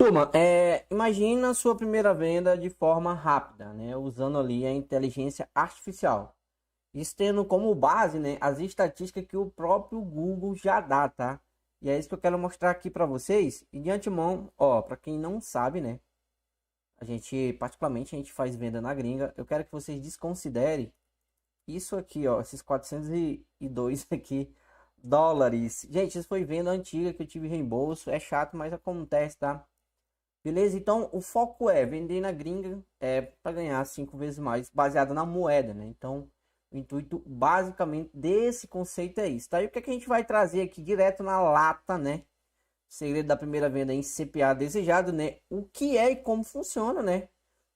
turma, imagina a sua primeira venda de forma rápida, né? Usando ali a inteligência artificial. Isso tendo como base, né, as estatísticas que o próprio Google já dá, tá? E é isso que eu quero mostrar aqui para vocês. E de antemão, ó, para quem não sabe, né? Particularmente, a gente faz venda na gringa. Eu quero que vocês desconsiderem isso aqui, ó, esses 402 aqui dólares. Gente, isso foi venda antiga que eu tive reembolso. É chato, mas acontece, tá? Beleza? Então, o foco é vender na gringa para ganhar 5 vezes mais, baseado na moeda, né? Então, o intuito basicamente desse conceito é isso, tá? E o que, é que a gente vai trazer aqui direto na lata, né? Segredo da primeira venda em CPA desejado, né? O que é e como funciona, né?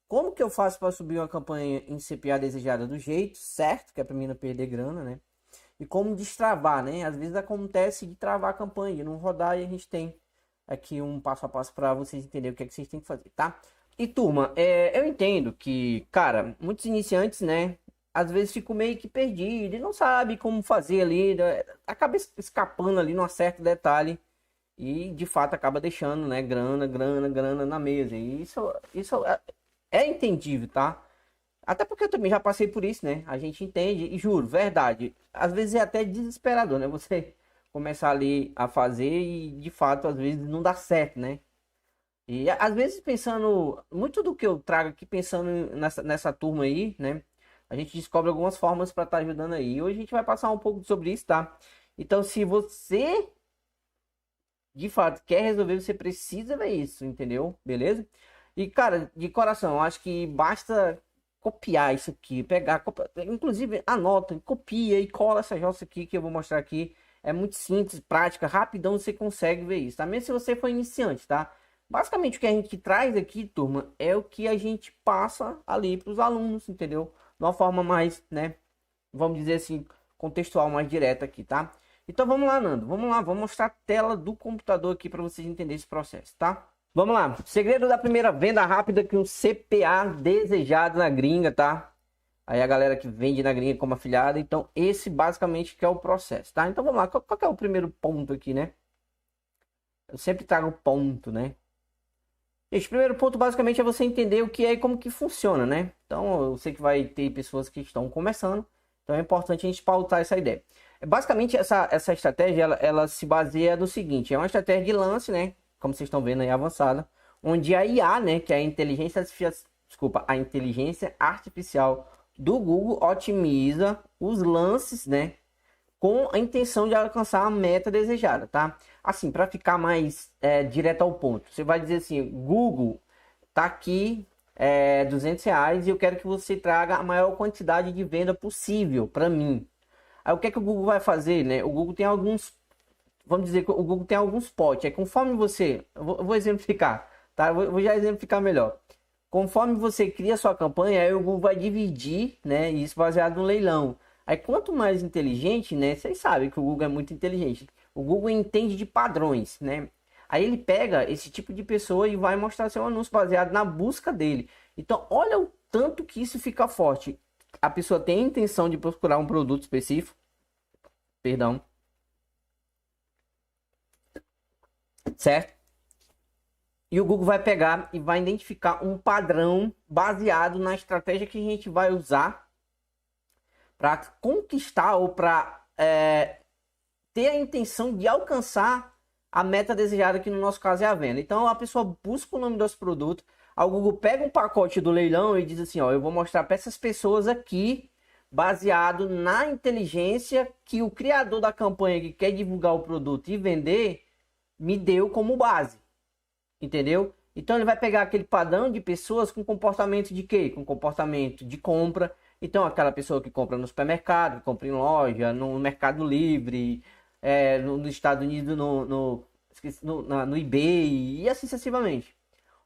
Como que eu faço para subir uma campanha em CPA desejada do jeito certo, que é para mim não perder grana, né? E como destravar, né? Às vezes acontece de travar a campanha, de não rodar, e a gente tem aqui um passo a passo para vocês entenderem o que é que vocês têm que fazer, tá? E turma, eu entendo que, cara, muitos iniciantes, né? Às vezes ficam meio que perdidos e não sabe como fazer ali, né, acaba escapando ali num certo detalhe e de fato acaba deixando, né, grana na mesa. E isso é entendível, tá? Até porque eu também já passei por isso, né? A gente entende e juro, verdade. Às vezes é até desesperador, né? Você começar ali a fazer e de fato às vezes não dá certo, né? E às vezes pensando, muito do que eu trago aqui pensando nessa turma aí, né? A gente descobre algumas formas para estar ajudando aí. E hoje a gente vai passar um pouco sobre isso, tá? Então, se você de fato quer resolver, você precisa ver isso, entendeu? Beleza? E cara, de coração, eu acho que basta copiar isso aqui, inclusive anota, copia e cola essa jossa aqui que eu vou mostrar aqui. É muito simples, prática, rapidão você consegue ver isso, tá? Mesmo se você for iniciante, tá? Basicamente o que a gente traz aqui, turma, é o que a gente passa ali para os alunos, entendeu? De uma forma mais, né? Vamos dizer assim, contextual mais direta aqui, tá? Então vamos lá, Nando. Vamos lá, vamos mostrar a tela do computador aqui para vocês entenderem esse processo, tá? Vamos lá. Segredo da primeira venda rápida que um CPA desejado na gringa, tá? Aí a galera que vende na gringa como afiliada. Então esse basicamente que é o processo, tá? Então vamos lá. Qual que é o primeiro ponto aqui, né? Eu sempre trago ponto, né? Esse primeiro ponto basicamente é você entender o que é e como que funciona, né? Então eu sei que vai ter pessoas que estão começando. Então é importante a gente pautar essa ideia. Basicamente, essa estratégia, ela se baseia no seguinte. É uma estratégia de lance, né? Como vocês estão vendo aí, avançada. Onde a IA, né? Que é a inteligência artificial do Google otimiza os lances, né? Com a intenção de alcançar a meta desejada, tá? Assim, para ficar mais direto ao ponto. Você vai dizer assim, Google, tá aqui R$ 200 e eu quero que você traga a maior quantidade de venda possível para mim. Aí o que é que o Google vai fazer, né? O Google tem alguns, vamos dizer que o Google tem alguns potes. Aí conforme você, eu vou exemplificar, tá? Eu vou já exemplificar melhor. Conforme você cria sua campanha, aí o Google vai dividir, né? Isso baseado no leilão. Aí quanto mais inteligente, né? Vocês sabem que o Google é muito inteligente. O Google entende de padrões, né? Aí ele pega esse tipo de pessoa e vai mostrar seu anúncio baseado na busca dele. Então, olha o tanto que isso fica forte. A pessoa tem a intenção de procurar um produto específico, perdão, certo? E o Google vai pegar e vai identificar um padrão baseado na estratégia que a gente vai usar para conquistar ou para ter a intenção de alcançar a meta desejada, que no nosso caso é a venda. Então a pessoa busca o nome dos produtos, o Google pega um pacote do leilão e diz assim, ó, eu vou mostrar para essas pessoas aqui, baseado na inteligência que o criador da campanha que quer divulgar o produto e vender me deu como base, entendeu? Então ele vai pegar aquele padrão de pessoas com comportamento de quê? Com comportamento de compra. Então aquela pessoa que compra no supermercado, que compra em loja, no Mercado Livre, nos Estados Unidos, no eBay e assim sucessivamente.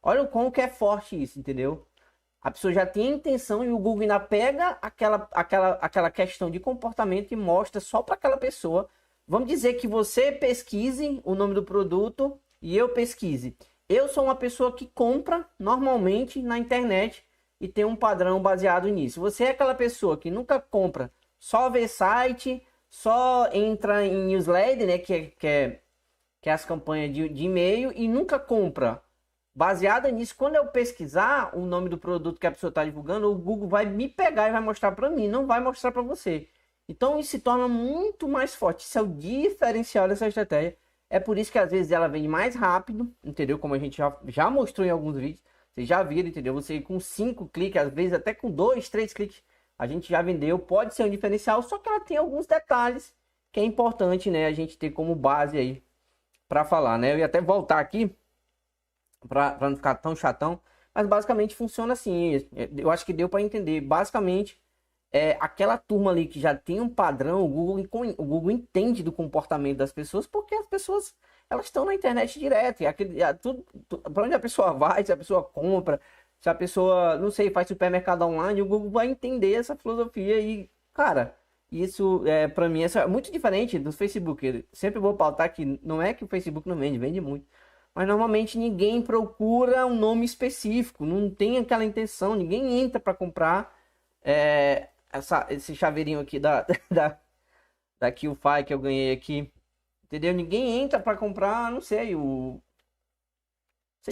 Olha o como que é forte isso, entendeu? A pessoa já tem a intenção e o Google ainda pega aquela questão de comportamento e mostra só para aquela pessoa. Vamos dizer que você pesquise o nome do produto e eu pesquise. Eu sou uma pessoa que compra normalmente na internet e tem um padrão baseado nisso. Você é aquela pessoa que nunca compra, só vê site, só entra em newsletter, né, que é as campanhas de e-mail e nunca compra baseada nisso, quando eu pesquisar o nome do produto que a pessoa está divulgando, o Google vai me pegar e vai mostrar para mim, não vai mostrar para você. Então isso se torna muito mais forte. Isso é o diferencial dessa estratégia. É por isso que às vezes ela vem mais rápido, entendeu? Como a gente já mostrou em alguns vídeos. Vocês já viram, entendeu? Você com 5 cliques, às vezes até com 2, 3 cliques, a gente já vendeu. Pode ser um diferencial, só que ela tem alguns detalhes que é importante, né? A gente ter como base aí para falar, né? Eu ia até voltar aqui para não ficar tão chatão, mas basicamente funciona assim. Eu acho que deu para entender. Basicamente, aquela turma ali que já tem um padrão, o Google entende do comportamento das pessoas, porque as pessoas elas estão na internet direto. Para onde a pessoa vai, se a pessoa compra, se a pessoa, não sei, faz supermercado online, o Google vai entender essa filosofia e, cara, isso para mim é muito diferente do Facebook. Eu sempre vou pautar que não é que o Facebook não vende, vende muito. Mas normalmente ninguém procura um nome específico, não tem aquela intenção, ninguém entra para comprar esse chaveirinho aqui da Qfy que eu ganhei aqui, entendeu? Ninguém entra para comprar, não sei, vocês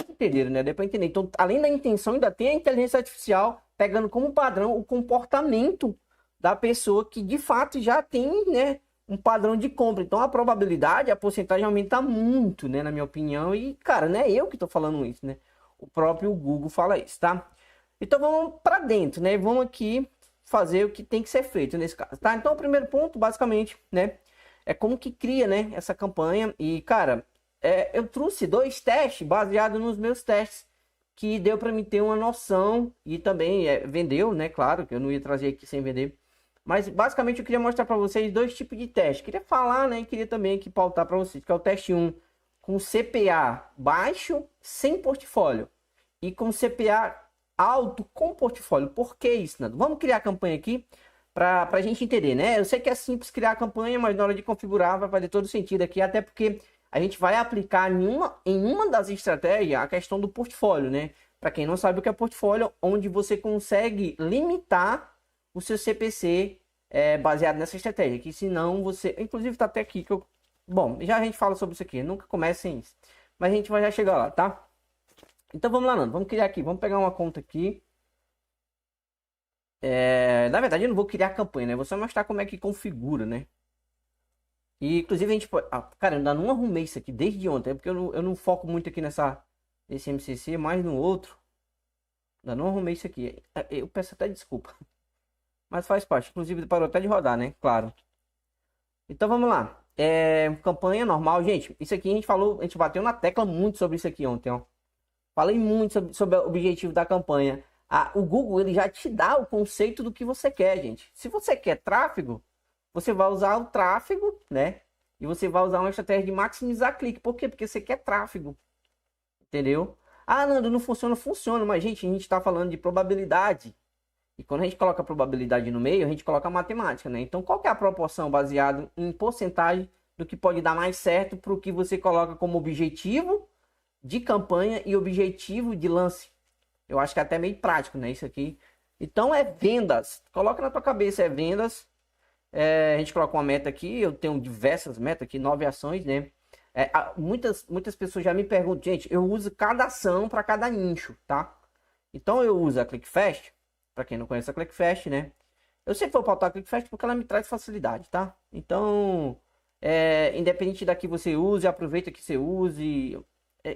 entenderam, né? Deu para entender. Então, além da intenção, ainda tem a inteligência artificial pegando como padrão o comportamento da pessoa que de fato já tem, né, um padrão de compra. Então, a probabilidade, a porcentagem aumenta muito, né, na minha opinião. E, cara, não é eu que tô falando isso, né? O próprio Google fala isso, tá? Então, vamos para dentro, né? Vamos aqui fazer o que tem que ser feito nesse caso, tá? Então, o primeiro ponto, basicamente, né, é como que cria, né, essa campanha. E, cara, eu trouxe 2 testes baseados nos meus testes que deu para me ter uma noção e também vendeu, né? Claro que eu não ia trazer aqui sem vender. Mas basicamente eu queria mostrar para vocês 2 tipos de teste. Queria falar, né? E queria também aqui pautar para vocês, que é o teste 1 com CPA baixo sem portfólio e com CPA alto com portfólio. Por que isso, Nando? Vamos criar a campanha aqui para a gente entender, né? Eu sei que é simples criar a campanha, mas na hora de configurar vai fazer todo sentido aqui, até porque a gente vai aplicar em uma das estratégias a questão do portfólio, né? Para quem não sabe o que é portfólio, onde você consegue limitar o seu CPC baseado nessa estratégia, que senão você, inclusive tá até aqui que eu, bom, já a gente fala sobre isso aqui, nunca comecem isso, mas a gente vai já chegar lá, tá? Então vamos lá, Nando, vamos criar aqui, vamos pegar uma conta aqui. Na verdade eu não vou criar campanha, né? Vou só mostrar como é que configura, né? E inclusive a gente pode, cara, eu ainda não arrumei isso aqui desde ontem, porque eu não foco muito aqui nesse MCC, mais no outro. Ainda não arrumei isso aqui. Eu peço até desculpa. Mas faz parte. Inclusive parou até de rodar, né? Claro. Então vamos lá. Campanha normal, gente. Isso aqui a gente falou, a gente bateu na tecla muito sobre isso aqui ontem, ó. Falei muito sobre o objetivo da campanha. O Google ele já te dá o conceito do que você quer, gente. Se você quer tráfego, você vai usar o tráfego, né? E você vai usar uma estratégia de maximizar clique. Por quê? Porque você quer tráfego. Entendeu? Ah, Nando, não funciona, funciona. Mas, gente, a gente está falando de probabilidade. E quando a gente coloca a probabilidade no meio, a gente coloca a matemática, né? Então, qual que é a proporção baseada em porcentagem do que pode dar mais certo para o que você coloca como objetivo de campanha e objetivo de lance? Eu acho que é até meio prático, né? Isso aqui. Então, é vendas. Coloca na tua cabeça, é vendas. A gente coloca uma meta aqui. Eu tenho diversas metas aqui, 9 ações, né? Muitas pessoas já me perguntam, gente, eu uso cada ação para cada nicho, tá? Então, eu uso a ClickFast. Para quem não conhece a ClickFast, né? Eu sempre vou pautar a ClickFast porque ela me traz facilidade, tá? Então, independente da que você use, aproveita que você use.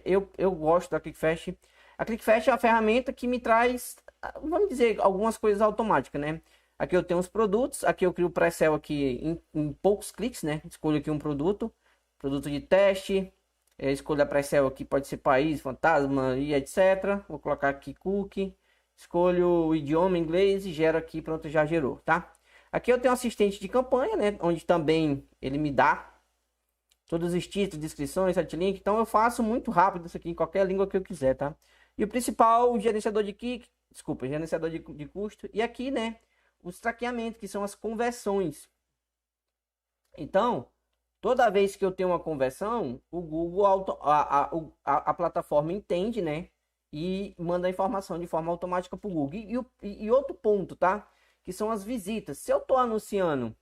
Eu gosto da ClickFast. A ClickFast é uma ferramenta que me traz, vamos dizer, algumas coisas automáticas, né? Aqui eu tenho os produtos, aqui eu crio o pré-sell aqui em poucos cliques, né? Escolho aqui um produto de teste, escolho a pré-sell aqui, pode ser país, fantasma e etc. Vou colocar aqui cookie. Escolho o idioma inglês e gero aqui, pronto, já gerou, tá? Aqui eu tenho um assistente de campanha, né? Onde também ele me dá todos os títulos, descrições, link. Então eu faço muito rápido isso aqui em qualquer língua que eu quiser, tá? E o principal, o gerenciador de gerenciador de custo. E aqui, né? Os traqueamentos, que são as conversões. Então, toda vez que eu tenho uma conversão, o Google, a plataforma entende, né? E manda a informação de forma automática para o Google. E outro ponto, tá? Que são as visitas. Se eu estou anunciando,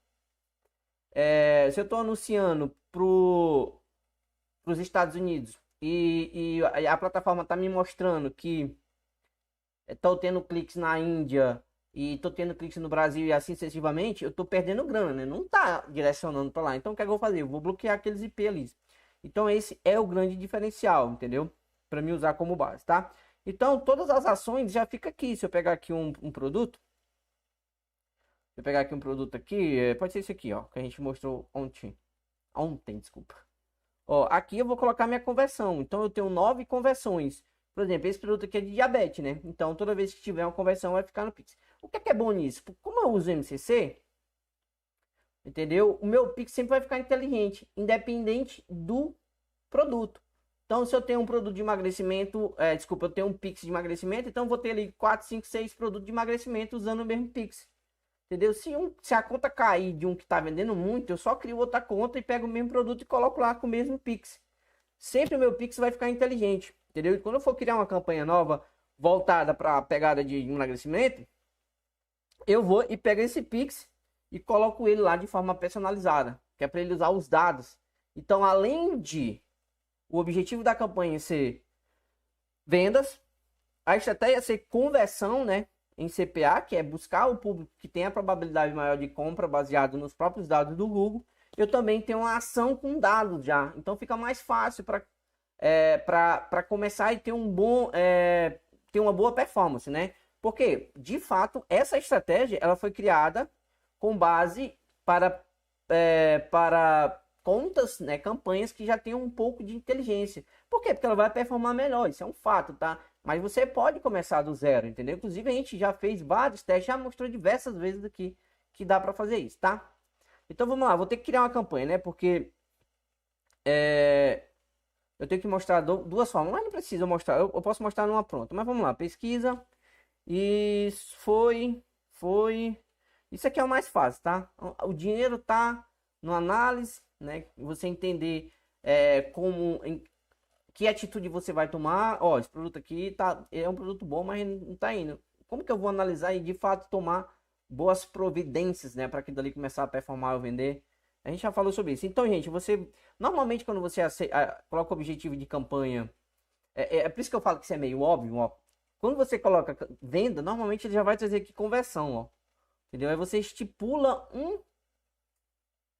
para os Estados Unidos, e a plataforma tá me mostrando que tô tendo cliques na Índia e tô tendo cliques no Brasil e assim sucessivamente, eu tô perdendo grana, né? Não tá direcionando para lá. Então o que é que eu vou fazer? Eu vou bloquear aqueles IP ali. Então esse é o grande diferencial, entendeu? Para me usar como base, tá? Então todas as ações já fica aqui. Se eu pegar aqui um produto, se eu pegar aqui um produto aqui, pode ser esse aqui, ó, que a gente mostrou ontem, desculpa. Ó, aqui eu vou colocar minha conversão. Então eu tenho 9 conversões. Por exemplo, esse produto aqui é de diabetes, né? Então toda vez que tiver uma conversão vai ficar no Pix. O que é bom nisso? Como eu uso MCC, entendeu? O meu Pix sempre vai ficar inteligente, independente do produto. Então, se eu tenho um produto de emagrecimento, desculpa, eu tenho um Pix de emagrecimento, então eu vou ter ali 4, 5, 6 produtos de emagrecimento usando o mesmo Pix. Entendeu? Se a conta cair de um que está vendendo muito, eu só crio outra conta e pego o mesmo produto e coloco lá com o mesmo Pix. Sempre o meu Pix vai ficar inteligente, entendeu? E quando eu for criar uma campanha nova voltada para a pegada de emagrecimento, eu vou e pego esse Pix e coloco ele lá de forma personalizada, que é para ele usar os dados. Então, além de o objetivo da campanha ser vendas, a estratégia ser conversão, né, em CPA, que é buscar o público que tem a probabilidade maior de compra baseado nos próprios dados do Google. Eu também tenho uma ação com dados já, então fica mais fácil para começar e ter ter uma boa performance, né? Porque, de fato, essa estratégia ela foi criada com base para contas, né, campanhas que já tenham um pouco de inteligência. Por quê? Porque ela vai performar melhor, isso é um fato, tá? Mas você pode começar do zero, entendeu? Inclusive a gente já fez vários testes, já mostrou diversas vezes aqui que dá para fazer isso, tá? Então vamos lá, vou ter que criar uma campanha, né? Porque eu tenho que mostrar duas formas, mas não precisa mostrar, eu posso mostrar numa pronta. Mas vamos lá, pesquisa, e foi. Isso aqui é o mais fácil, tá? O dinheiro tá no análise, né? Você entender que atitude você vai tomar. Ó, esse produto aqui é um produto bom, mas não tá indo. Como que eu vou analisar e de fato tomar boas providências, né, para aquilo ali começar a performar ou vender? A gente já falou sobre isso. Então, gente, você normalmente quando você coloca o objetivo de campanha, é por isso que eu falo que isso é meio óbvio, ó. Quando você coloca venda, normalmente ele já vai trazer aqui conversão, ó. Entendeu? Aí você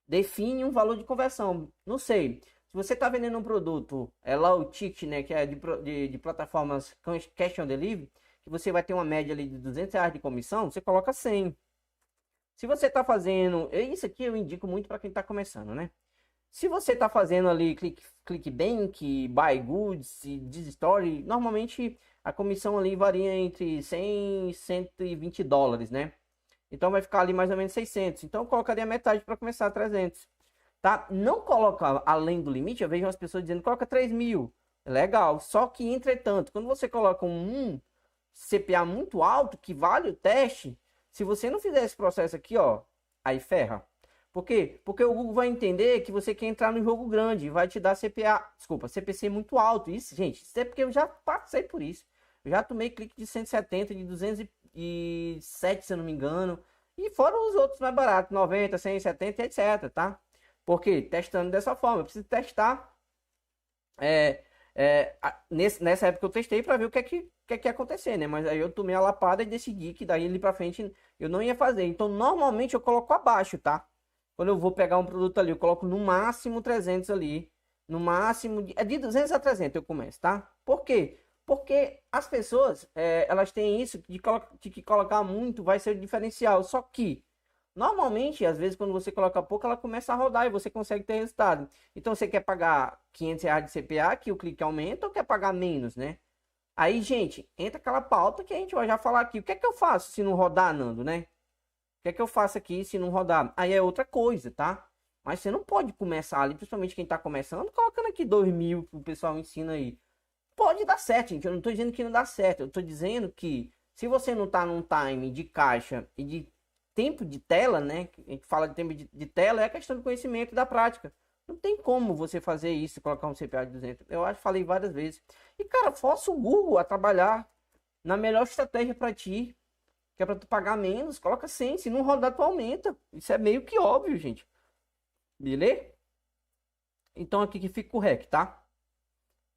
define um valor de conversão. Não sei. Se você está vendendo um produto, lá o ticket, né, que é de plataformas cash on delivery, que você vai ter uma média ali de R$ 200 de comissão, você coloca 100. Se você está fazendo, isso aqui eu indico muito para quem está começando, né? Se você está fazendo ali ClickBank, Buy Goods e Story, normalmente a comissão ali varia entre 100 e $120, né? Então vai ficar ali mais ou menos 600. Então eu colocaria metade para começar 300. Tá? Não coloca além do limite. Eu vejo as pessoas dizendo coloca 3.000. Legal. Só que entretanto, quando você coloca um CPA muito alto que vale o teste, se você não fizer esse processo aqui, ó, aí ferra. Por quê? Porque o Google vai entender que você quer entrar no jogo grande, vai te dar CPC muito alto. Isso, gente, isso é porque eu já passei por isso. Eu já tomei clique de 170, de 207, se eu não me engano. E fora os outros mais baratos, 90, 170, etc, tá? Porque testando dessa forma, eu preciso testar. Nessa época eu testei para ver o que é que ia acontecer, né? Mas aí eu tomei a lapada e decidi que daí ali para frente eu não ia fazer. Então, normalmente eu coloco abaixo, tá? Quando eu vou pegar um produto ali, eu coloco no máximo 300 ali. No máximo, de 200 a 300 eu começo, tá? Por quê? Porque as pessoas, elas têm isso de que colocar muito vai ser o diferencial. Só que, normalmente, às vezes, quando você coloca pouco, ela começa a rodar e você consegue ter resultado. Então, você quer pagar R$ 500 de CPA, que o clique aumenta, ou quer pagar menos, né? Aí, gente, entra aquela pauta que a gente vai já falar aqui. O que é que eu faço se não rodar, Nando, né? O que é que eu faço aqui se não rodar? Aí é outra coisa, tá? Mas você não pode começar ali, principalmente quem tá começando, colocando aqui 2.000 que o pessoal ensina aí. Pode dar certo, gente. Eu não tô dizendo que não dá certo. Eu tô dizendo que se você não tá num time de caixa e de tempo de tela, né? A gente fala de tempo de tela, é a questão do conhecimento e da prática. Não tem como você fazer isso, colocar um CPA de 200. Eu acho que falei várias vezes. E, cara, força o Google a trabalhar na melhor estratégia para ti, que é para tu pagar menos. Coloca 100. Se não rodar, tu aumenta. Isso é meio que óbvio, gente. Beleza? Então, aqui que fica o REC, tá?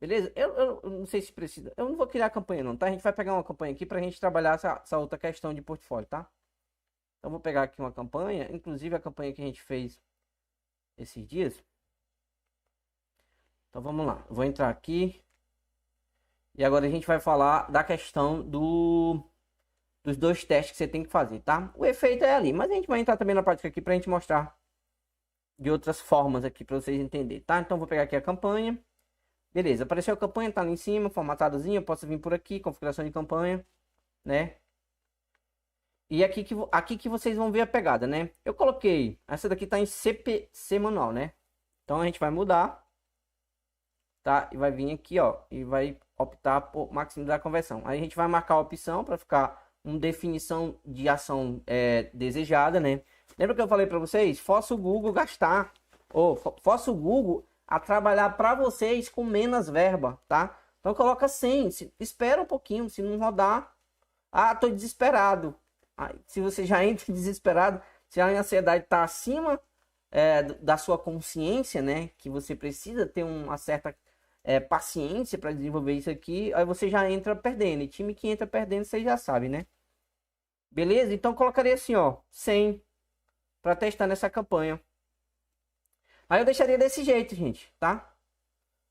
Beleza? Eu não sei se precisa. Eu não vou criar a campanha não, tá? A gente vai pegar uma campanha aqui pra gente trabalhar essa outra questão de portfólio, tá? Então vou pegar aqui uma campanha, inclusive a campanha que a gente fez esses dias. Então vamos lá, eu vou entrar aqui. E agora a gente vai falar da questão dos dois testes que você tem que fazer, tá? O efeito é ali, mas a gente vai entrar também na prática aqui pra gente mostrar de outras formas aqui para vocês entenderem, tá? Então vou pegar aqui a campanha. Beleza, apareceu a campanha, tá ali em cima, formatadozinha, eu posso vir por aqui, configuração de campanha, né? E aqui que vocês vão ver a pegada, né? Eu coloquei, essa daqui tá em CPC manual, né? Então a gente vai mudar, tá? E vai vir aqui, ó, e vai optar por maximizar a conversão. Aí a gente vai marcar a opção para ficar uma definição de ação desejada, né? Lembra que eu falei para vocês? Força o Google gastar, ou força o Google a trabalhar para vocês com menos verba, tá? Então coloca 100, espera um pouquinho, se não rodar, tô desesperado. Se você já entra desesperado, se a ansiedade está acima da sua consciência, né? Que você precisa ter uma certa paciência para desenvolver isso aqui, aí você já entra perdendo. E time que entra perdendo, você já sabe, né? Beleza? Então colocaria assim, ó, 100 para testar nessa campanha. Aí eu deixaria desse jeito, gente, tá?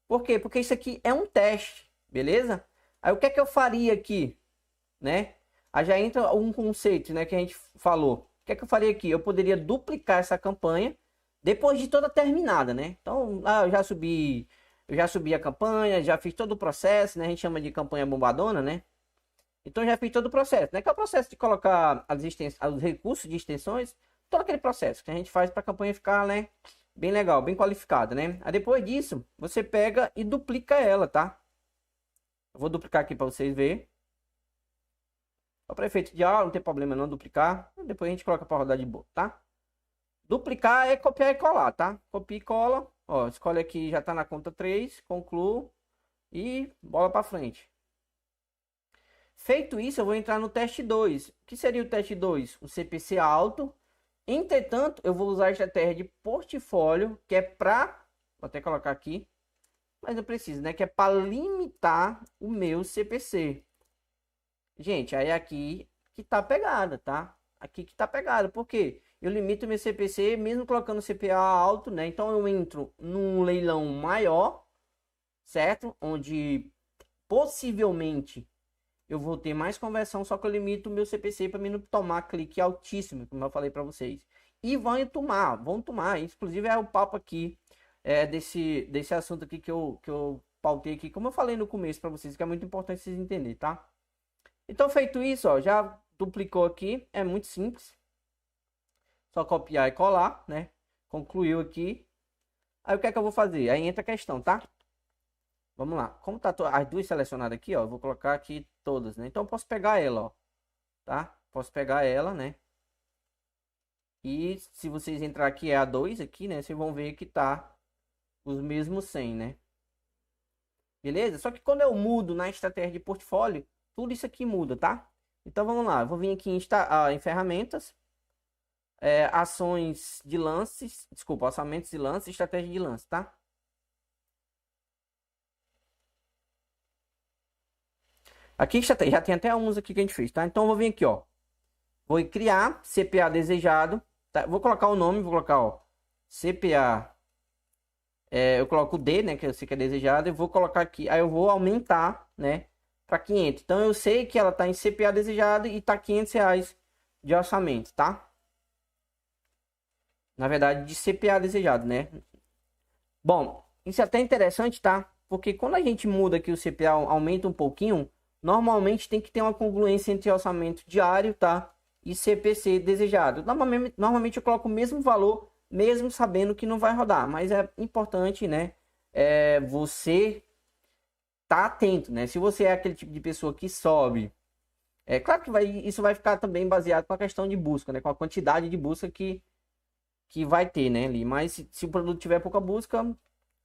Por quê? Porque isso aqui é um teste, beleza? Aí o que é que eu faria aqui, né? Aí já entra um conceito, né, que a gente falou. O que é que eu faria aqui? Eu poderia duplicar essa campanha depois de toda terminada, né? Então, eu já subi a campanha, já fiz todo o processo, né? A gente chama de campanha bombadona, né? Então já fiz todo o processo, né? Que é o processo de colocar os recursos de extensões, todo aquele processo que a gente faz para a campanha ficar, né, bem legal, bem qualificada, né? Aí depois disso, você pega e duplica ela, tá? Eu vou duplicar aqui para vocês verem. Para efeito de aula, não tem problema não duplicar. Depois a gente coloca para rodar de boa, tá? Duplicar é copiar e colar, tá? Copia e cola. Ó, escolhe aqui, já tá na conta 3, concluo e bola para frente. Feito isso, eu vou entrar no teste 2. O que seria o teste 2? Um CPC alto. Entretanto, eu vou usar a estratégia de portfólio, que é para... Vou até colocar aqui. Mas eu preciso, né? Que é para limitar o meu CPC. Gente, aí aqui que tá pegada, tá? Aqui que tá pegada. Por quê? Eu limito meu CPC mesmo colocando CPA alto, né? Então eu entro num leilão maior, certo? Onde possivelmente eu vou ter mais conversão, só que eu limito o meu CPC para mim não tomar clique altíssimo, como eu falei para vocês. E vão tomar. Inclusive é o papo aqui desse assunto aqui que eu pautei aqui, como eu falei no começo para vocês, que é muito importante vocês entenderem, tá? Então, feito isso, ó, já duplicou aqui, é muito simples. Só copiar e colar, né? Concluiu aqui. Aí o que é que eu vou fazer? Aí entra a questão, tá? Vamos lá. Como tá as duas selecionadas aqui, ó, eu vou colocar aqui todas, né? Então eu posso pegar ela, ó, tá? Posso pegar ela, né? E se vocês entrar aqui é a 2 aqui, né? Vocês vão ver que tá os mesmos 100, né? Beleza? Só que quando eu mudo na estratégia de portfólio, tudo isso aqui muda, tá? Então vamos lá, eu vou vir aqui em ferramentas, ações de lances, desculpa, orçamentos de lance, estratégia de lance, tá? Aqui já tem até uns aqui que a gente fez, tá? Então eu vou vir aqui, ó, vou criar CPA desejado, tá? Vou colocar o nome, vou colocar, ó, CPA, eu coloco o D, né, que eu sei que é desejado, e vou colocar aqui, aí eu vou aumentar, né, para 500. Então eu sei que ela tá em CPA desejado e tá R$ 500 de orçamento, tá? Na verdade, de CPA desejado, né? Bom, isso é até interessante, tá? Porque quando a gente muda aqui o CPA, aumenta um pouquinho, normalmente tem que ter uma congruência entre orçamento diário, tá? E CPC desejado. Normalmente eu coloco o mesmo valor, mesmo sabendo que não vai rodar. Mas é importante, né? Você tá atento, né? Se você é aquele tipo de pessoa que sobe, é claro que isso vai ficar também baseado com a questão de busca, né? Com a quantidade de busca que vai ter, né, ali. Mas se o produto tiver pouca busca,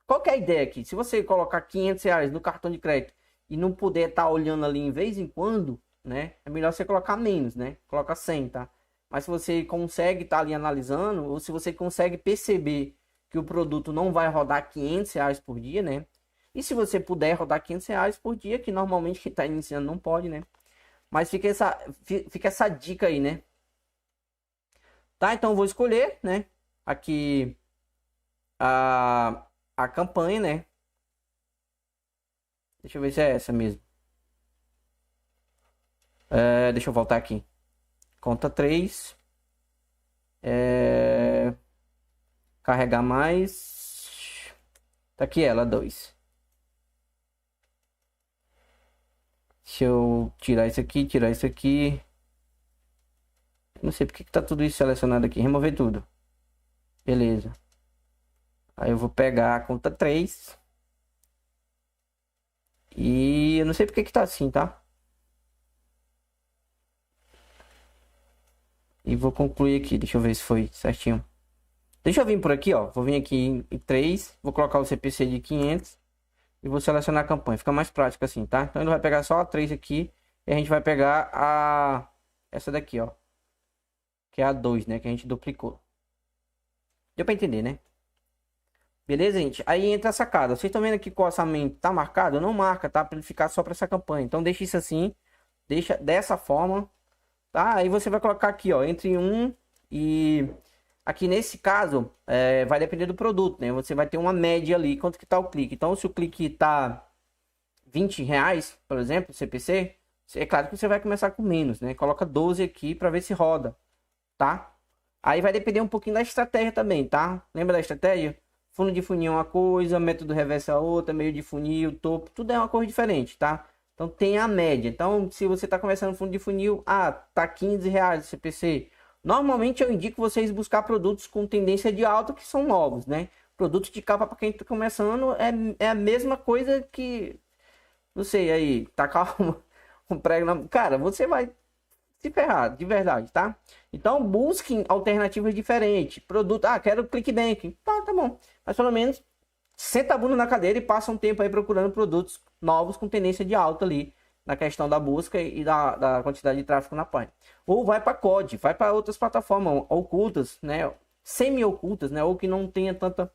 qual que é a ideia aqui? Se você colocar R$ 500 no cartão de crédito e não puder estar olhando ali em vez em quando, né, é melhor você colocar menos, né? Coloca 100, tá? Mas se você consegue estar ali analisando, ou se você consegue perceber que o produto não vai rodar R$ 500 por dia, né? E se você puder rodar R$ 500 por dia, que normalmente quem está iniciando não pode, né? Mas fica essa dica aí, né? Tá, então eu vou escolher, né? Aqui a campanha, né? Deixa eu ver se é essa mesmo. Deixa eu voltar aqui. Conta 3. Carregar mais. Tá aqui ela, 2. Deixa eu tirar isso aqui, tirar isso aqui. Não sei porque que tá tudo isso selecionado aqui. Remover tudo. Beleza. Aí eu vou pegar a conta 3. E eu não sei porque que tá assim, tá? E vou concluir aqui. Deixa eu ver se foi certinho. Deixa eu vir por aqui, ó. Vou vir aqui em 3. Vou colocar o CPC de 500. E vou selecionar a campanha. Fica mais prático assim, tá? Então ele vai pegar só a 3 aqui. E a gente vai pegar essa daqui, ó. Que é a 2, né? Que a gente duplicou. Deu pra entender, né? Beleza, gente? Aí entra a sacada. Vocês estão vendo aqui que o orçamento tá marcado? Não marca, tá? Pra ele ficar só pra essa campanha. Então deixa isso assim. Deixa dessa forma. Tá? Aí você vai colocar aqui, ó. Entre 1 e... Aqui nesse caso, vai depender do produto, né? Você vai ter uma média ali, quanto que tá o clique. Então, se o clique tá R$ 20, por exemplo, CPC, é claro que você vai começar com menos, né? Coloca 12 aqui para ver se roda, tá? Aí vai depender um pouquinho da estratégia também, tá? Lembra da estratégia? Fundo de funil é uma coisa, método reverso é outra, meio de funil, topo, tudo é uma coisa diferente, tá? Então tem a média. Então, se você tá começando fundo de funil, tá R$ 15 o CPC. Normalmente eu indico vocês buscar produtos com tendência de alta que são novos, né? Produtos de capa para quem está começando é a mesma coisa que, não sei, aí, tacar um prego na... Cara, você vai se ferrar, de verdade, tá? Então busquem alternativas diferentes. Produto, quero clickbank. Tá bom. Mas pelo menos senta a bunda na cadeira e passa um tempo aí procurando produtos novos com tendência de alta ali na questão da busca e da quantidade de tráfego na página. Ou vai para COD, vai para outras plataformas ocultas, né? Semi-ocultas, né? Ou que não tenha tanta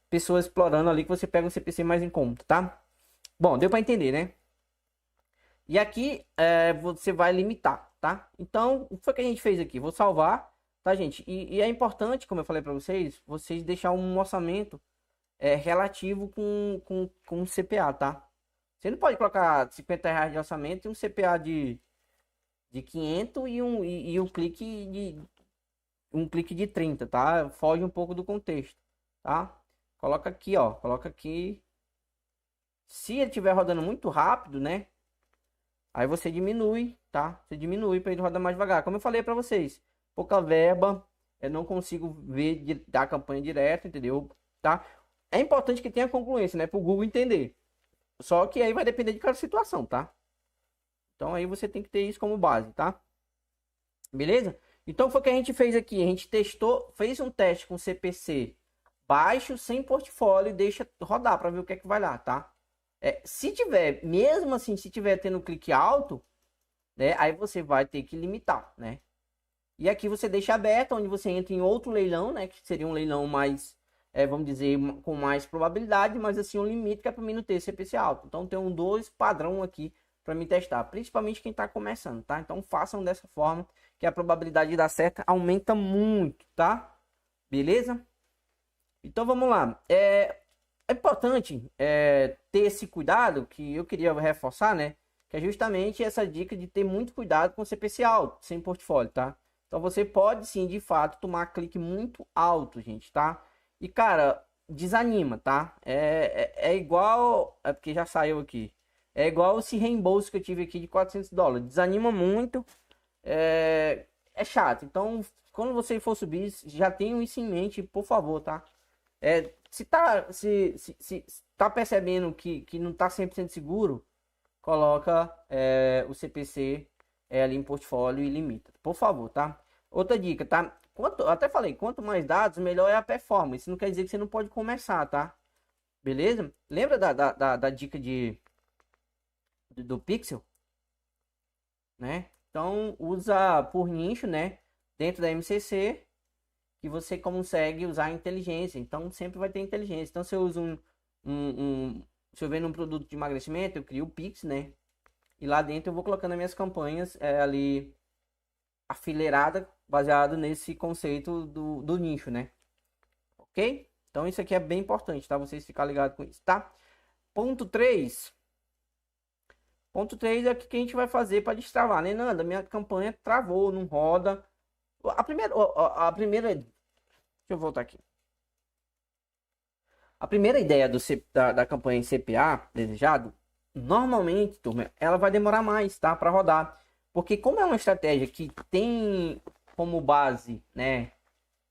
pessoa explorando ali que você pega um CPC mais em conta, tá? Bom, deu para entender, né? E aqui você vai limitar, tá? Então, o que foi que a gente fez aqui? Vou salvar, tá, gente? E é importante, como eu falei para vocês deixar um orçamento relativo com CPA, tá? Você não pode colocar R$ 50 de orçamento e um CPA de 500 e um clique de 30, tá? Foge um pouco do contexto, tá? Coloca aqui, ó. Coloca aqui. Se ele estiver rodando muito rápido, né? Aí você diminui, tá? Você diminui para ele rodar mais devagar. Como eu falei para vocês, pouca verba, eu não consigo ver da campanha direto, entendeu? Tá? É importante que tenha congruência, né? Para o Google entender. Só que aí vai depender de cada situação, tá? Então aí você tem que ter isso como base, tá? Beleza? Então foi o que a gente fez aqui. A gente testou, fez um teste com CPC baixo, sem portfólio e deixa rodar para ver o que é que vai lá, tá? Se tiver, mesmo assim, se tiver tendo clique alto, né? Aí você vai ter que limitar, né? E aqui você deixa aberto, onde você entra em outro leilão, né? Que seria um leilão mais, vamos dizer, com mais probabilidade, mas assim, um limite que é para mim não ter CPC alto. Então tem um 2 padrão aqui para me testar, principalmente quem está começando, tá? Então façam dessa forma que a probabilidade de dar certo aumenta muito, tá? Beleza? Então vamos lá. É importante ter esse cuidado que eu queria reforçar, né? Que é justamente essa dica de ter muito cuidado com o CPC alto, sem portfólio, tá? Então você pode sim, de fato, tomar clique muito alto, gente, tá? E cara, desanima, tá? É igual, porque já saiu aqui. É igual esse reembolso que eu tive aqui de $400. Desanima muito, é chato. Então, quando você for subir, já tenha isso em mente, por favor, tá? Se tá percebendo que não tá 100% seguro, coloca o CPC ali em portfólio e limita, por favor, tá? Outra dica, tá? Eu até falei, quanto mais dados, melhor é a performance. Isso não quer dizer que você não pode começar, tá? Beleza? Lembra da dica do Pixel? Né? Então, usa por nicho, né? Dentro da MCC, que você consegue usar a inteligência. Então, sempre vai ter inteligência. Então, você usa Se eu vendo um produto de emagrecimento, eu crio o Pix, né? E lá dentro eu vou colocando as minhas campanhas ali afileirada, baseado nesse conceito do nicho, né? Ok? Então isso aqui é bem importante, tá? Vocês ficarem ligados com isso, tá? Ponto 3. Ponto 3 é o que a gente vai fazer para destravar, né? Nanda, minha campanha travou, não roda. Deixa eu voltar aqui. A primeira ideia da campanha em CPA desejado, normalmente, turma, ela vai demorar mais, tá? Para rodar. Porque como é uma estratégia que tem como base, né,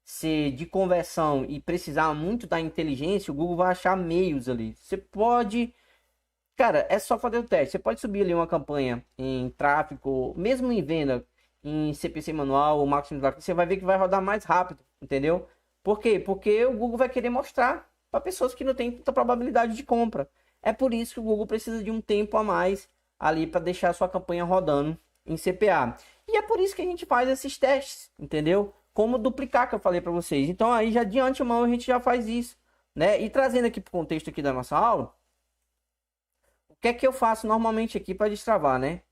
ser de conversão e precisar muito da inteligência, o Google vai achar meios ali. Você pode, cara, é só fazer o teste. Você pode subir ali uma campanha em tráfego, mesmo em venda, em CPC manual ou máximo, você vai ver que vai rodar mais rápido, entendeu? Por quê? Porque o Google vai querer mostrar para pessoas que não têm tanta probabilidade de compra. É por isso que o Google precisa de um tempo a mais ali para deixar a sua campanha rodando em CPA. E é por isso que a gente faz esses testes, entendeu? Como duplicar que eu falei para vocês. Então aí já de antemão a gente já faz isso, né? E trazendo aqui para o contexto aqui da nossa aula, o que é que eu faço normalmente aqui para destravar, né?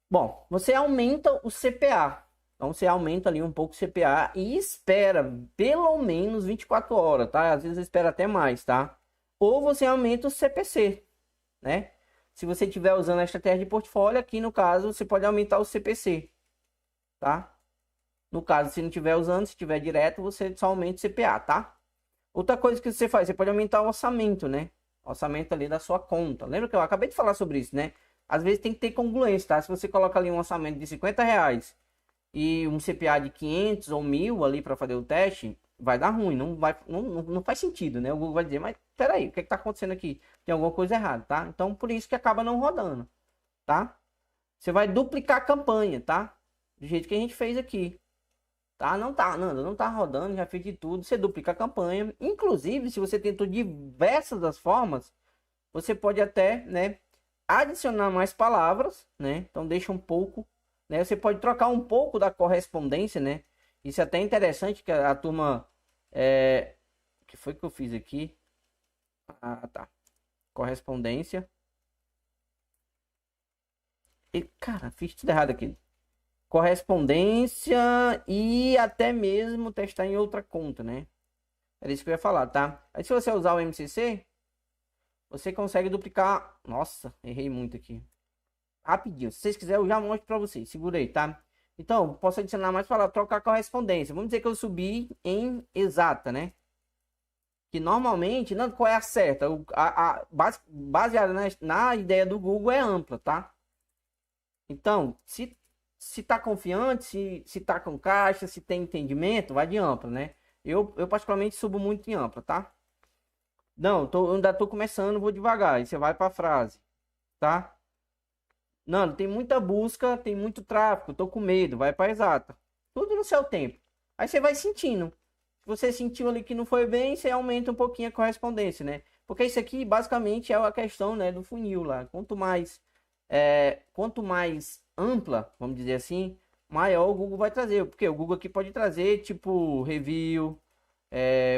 Bom, você aumenta o CPA. Então você aumenta ali um pouco o CPA e espera pelo menos 24 horas, tá? Às vezes espera até mais, tá? Ou você aumenta o CPC, né? Se você estiver usando a estratégia de portfólio, aqui no caso você pode aumentar o CPC, tá? No caso, se não estiver usando, se estiver direto, você só aumenta o CPA, tá? Outra coisa que você faz, você pode aumentar o orçamento, né? O orçamento ali da sua conta. Lembra que eu acabei de falar sobre isso, né? Às vezes tem que ter congruência, tá? Se você coloca ali um orçamento de R$ 50 e um CPA de 500 ou 1.000 ali para fazer o teste, vai dar ruim, não faz sentido, né? O Google vai dizer, mas peraí, o que é que tá acontecendo aqui? Tem alguma coisa errada, tá? Então, por isso que acaba não rodando, tá? Você vai duplicar a campanha, tá? Do jeito que a gente fez aqui. Tá? Não tá rodando, já fiz de tudo. Você duplica a campanha. Inclusive, se você tentou diversas das formas, você pode até, né, adicionar mais palavras, né? Então deixa um pouco, né? Você pode trocar um pouco da correspondência, né? Isso é até interessante que a turma que foi que eu fiz aqui? Ah, tá. Correspondência. E, cara, fiz tudo errado aqui. Correspondência e até mesmo testar em outra conta, né? Era isso que eu ia falar, tá? Aí se você usar o MCC, você consegue duplicar. Nossa, errei muito aqui. Rapidinho. Se vocês quiserem, eu já mostro pra vocês. Segurei, tá? Então, posso adicionar mais para trocar correspondência. Vamos dizer que eu subi em exata, né? Que normalmente, não, qual é a certa? Baseada na ideia do Google é ampla, tá? Então, se tá confiante, se tá com caixa, se tem entendimento, vai de ampla, né? Eu particularmente subo muito em ampla, tá? Não, ainda tô começando, vou devagar. Aí você vai para a frase, tá? Não, tem muita busca, tem muito tráfego, tô com medo, vai para exata. Tudo no seu tempo. Aí você vai sentindo. Se você sentiu ali que não foi bem, você aumenta um pouquinho a correspondência, né? Porque isso aqui basicamente é a questão, né, do funil lá. Quanto mais ampla, vamos dizer assim, maior o Google vai trazer. Porque o Google aqui pode trazer tipo review,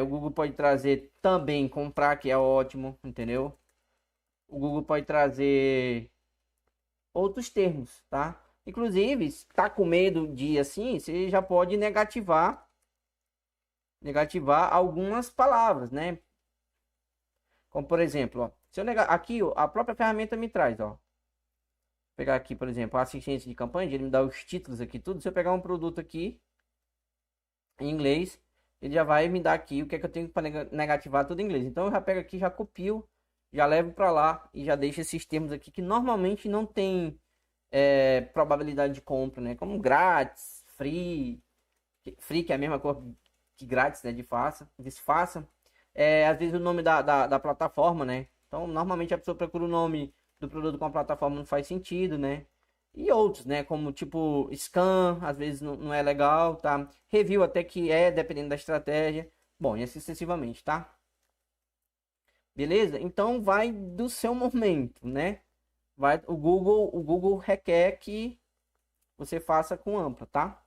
o Google pode trazer também comprar, que é ótimo, entendeu? O Google pode trazer outros termos, tá? Inclusive, se tá com medo de assim, você já pode negativar algumas palavras, né? Como por exemplo, ó, se eu negar aqui, ó, a própria ferramenta me traz, ó. Vou pegar aqui, por exemplo, a assistência de campanha, ele me dá os títulos aqui, tudo. Se eu pegar um produto aqui em inglês, ele já vai me dar aqui o que é que eu tenho para negativar tudo em inglês. Então eu já pego aqui, já copio, já levo para lá e já deixo esses termos aqui que normalmente não tem probabilidade de compra, né? Como grátis, free que é a mesma coisa que grátis, né? Desfaça. Às vezes o nome da plataforma, né? Então normalmente a pessoa procura o nome do produto com a plataforma, não faz sentido, né? E outros, né? Como tipo scan, às vezes não é legal, tá? Review até que dependendo da estratégia. Bom, e assim sucessivamente, tá? Beleza? Então vai do seu momento, né? O Google requer que você faça com ampla, tá?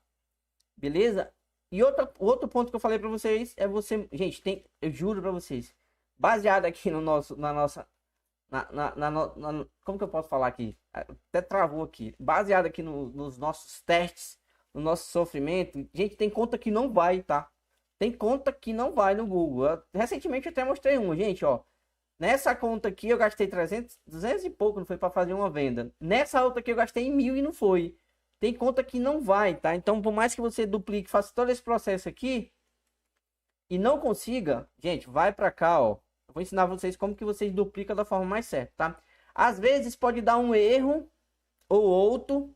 Beleza? E outro ponto que eu falei para vocês é gente, eu juro para vocês, baseado aqui no nosso, como que eu posso falar aqui? Até travou aqui. Baseado aqui nos nossos testes, no nosso sofrimento, gente, tem conta que não vai, tá? Tem conta que não vai no Google. Recentemente eu até mostrei uma, gente, ó. Nessa conta aqui eu gastei 300, 200 e pouco, não foi para fazer uma venda. Nessa outra aqui eu gastei 1.000 e não foi. Tem conta que não vai, tá? Então, por mais que você duplique, faça todo esse processo aqui e não consiga, gente, vai para cá, ó. Eu vou ensinar vocês como que vocês duplicam da forma mais certa, tá? Às vezes pode dar um erro ou outro,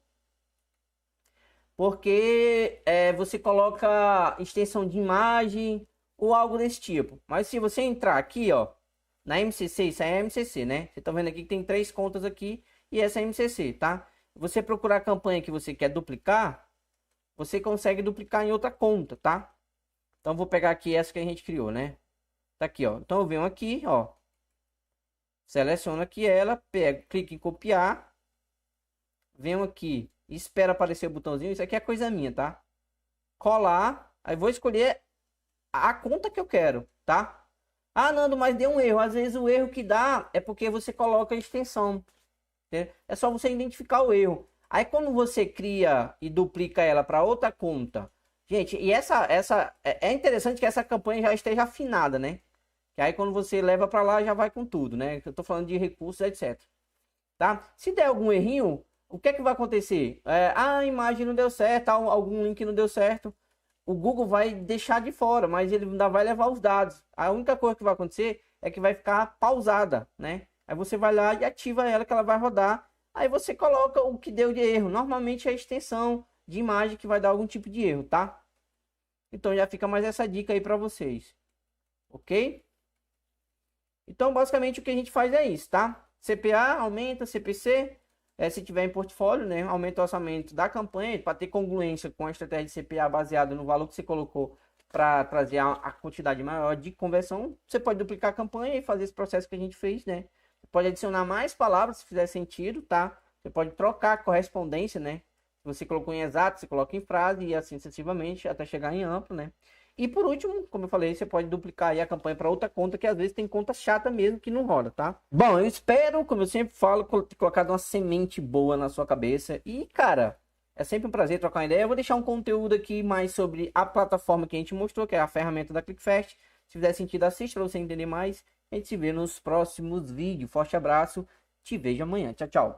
porque você coloca extensão de imagem ou algo desse tipo. Mas se você entrar aqui, ó, na MCC, isso aí é MCC, né? Você tá vendo aqui que tem 3 contas aqui e essa é MCC, tá? Você procurar a campanha que você quer duplicar, você consegue duplicar em outra conta, tá? Então vou pegar aqui essa que a gente criou, né? Tá aqui, ó. Então eu venho aqui, ó. Seleciono aqui ela, pego, clico em copiar. Venho aqui, espera aparecer o botãozinho. Isso aqui é coisa minha, tá? Colar. Aí vou escolher a conta que eu quero, tá? Ah, Nando, mas deu um erro. Às vezes o erro que dá é porque você coloca a extensão. É só você identificar o erro. Aí quando você cria e duplica ela para outra conta. Gente, e essa é interessante que essa campanha já esteja afinada, né? Que aí quando você leva para lá já vai com tudo, né? Eu tô falando de recursos, etc. Tá? Se der algum errinho, o que é que vai acontecer? A imagem não deu certo, algum link não deu certo. O Google vai deixar de fora, mas ele ainda vai levar os dados. A única coisa que vai acontecer é que vai ficar pausada, né? Aí você vai lá e ativa ela que ela vai rodar. Aí você coloca o que deu de erro. Normalmente é a extensão de imagem que vai dar algum tipo de erro, tá? Então já fica mais essa dica aí para vocês. Ok? Então basicamente o que a gente faz é isso, tá? CPA aumenta, CPC, se tiver em portfólio, né? Aumenta o orçamento da campanha para ter congruência com a estratégia de CPA baseada no valor que você colocou para trazer a quantidade maior de conversão. Você pode duplicar a campanha e fazer esse processo que a gente fez, né? Você pode adicionar mais palavras se fizer sentido, tá? Você pode trocar a correspondência, né? Se você colocou em exato, você coloca em frase e assim sucessivamente até chegar em amplo, né? E por último, como eu falei, você pode duplicar aí a campanha para outra conta, que às vezes tem conta chata mesmo que não roda, tá? Bom, eu espero, como eu sempre falo, ter colocado uma semente boa na sua cabeça. E, cara, é sempre um prazer trocar uma ideia. Eu vou deixar um conteúdo aqui mais sobre a plataforma que a gente mostrou, que é a ferramenta da ClickFast. Se fizer sentido, assista para você entender mais. A gente se vê nos próximos vídeos. Forte abraço, te vejo amanhã. Tchau, tchau.